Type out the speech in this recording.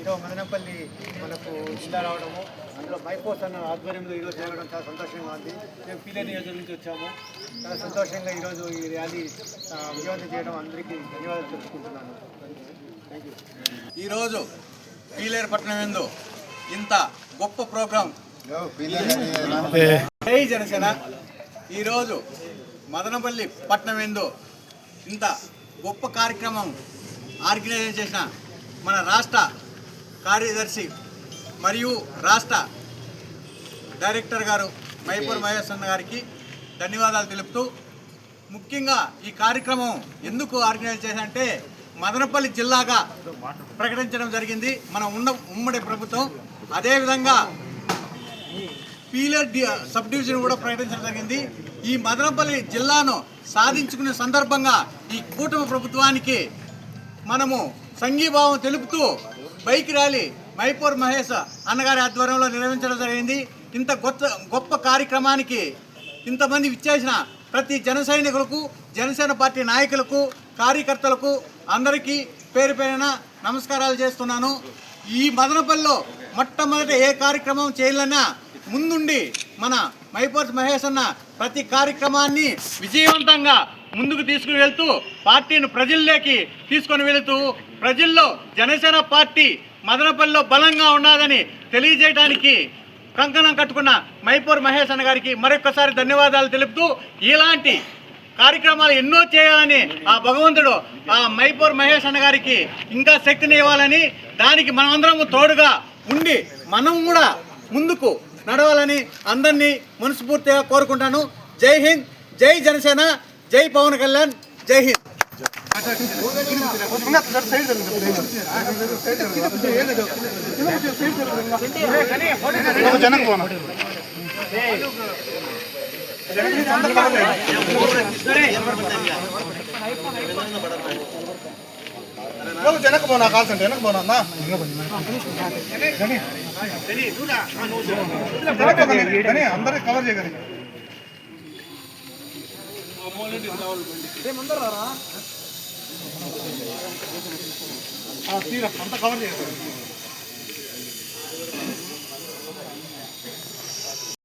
ఈరోజు మదనపల్లి మనకు జిల్లా రావడము, అందులో మైపోస్ అన్న ఆధ్వర్యంలో ఈరోజు జరగడం చాలా సంతోషంగా ఉంది. మేము పీలే నియోజకవర్గం నుంచి వచ్చాము. చాలా సంతోషంగా ఈరోజు ఈ ర్యాలీ విజయవంతం చేయడం అందరికీ ధన్యవాదాలు తెలుసుకుంటున్నాను. Thank you. ఈరోజు పీలేరుపట్నం ఎందు ఇంత గొప్ప ప్రోగ్రాం జై జనసేన. ఈరోజు మదనపల్లి పట్నం ఎందు ఇంత గొప్ప కార్యక్రమం ఆర్గనైజ్ చేసిన మన రాష్ట్ర కార్యదర్శి మరియు రాష్ట్ర డైరెక్టర్ గారు మైపూర్ మహేష్ అన్న గారికి ధన్యవాదాలు తెలుపుతూ, ముఖ్యంగా ఈ కార్యక్రమం ఎందుకు ఆర్గనైజ్ చేశారంటే మదనపల్లి జిల్లాగా ప్రకటించడం జరిగింది మన ఉమ్మడి ప్రభుత్వం. అదేవిధంగా పీలేరు సబ్ డివిజన్ కూడా ప్రకటించడం జరిగింది. ఈ మదనపల్లి జిల్లాను సాధించుకునే సందర్భంగా ఈ కూటమి ప్రభుత్వానికి మనము సంఘీభావం తెలుపుతూ బైక్ ర్యాలీ మైపూర్ మహేష్ అన్నగారి ఆధ్వర్యంలో నిర్వహించడం జరిగింది. ఇంత గొప్ప కార్యక్రమానికి ఇంతమంది విచ్చేసిన ప్రతి జన సైనికులకు, జనసేన పార్టీ నాయకులకు, కార్యకర్తలకు అందరికీ పేరు పేరున నమస్కారాలు చేస్తున్నాను. ఈ మదనపల్లిలో మొట్టమొదటి ఏ కార్యక్రమం చేయాలన్నా ముందుండి మన మైపూర్ మహేష్ అన్న ప్రతి కార్యక్రమాన్ని విజయవంతంగా ముందుకు తీసుకుని వెళ్తూ పార్టీని ప్రజల్లోకి తీసుకొని వెళుతూ ప్రజల్లో జనసేన పార్టీ మదనపల్లిలో బలంగా ఉన్నదని తెలియజేయడానికి కంకణం కట్టుకున్న మైపూర్ మహేష్ అన్న గారికి మరొకసారి ధన్యవాదాలు తెలుపుతూ, ఇలాంటి కార్యక్రమాలు ఎన్నో చేయాలని ఆ భగవంతుడు ఆ మైపూర్ మహేష్ అన్న గారికి ఇంకా శక్తిని ఇవ్వాలని, దానికి మనమందరం తోడుగా ఉండి మనం కూడా ముందుకు నడవాలని అందరినీ మనస్ఫూర్తిగా కోరుకుంటాను. జై హింద్, జై జనసేన, జై పవన్ కళ్యాణ్, జై హింద్. ಜನಕ್ಕೆ ಬೋನಾ ಕಾಲ್ಸಂಟ ಜನಕ್ಕೆ ಬೋನಾ అందరూ కవర్ చేయగలి తీరా అంతా కవర్ చేయగలి.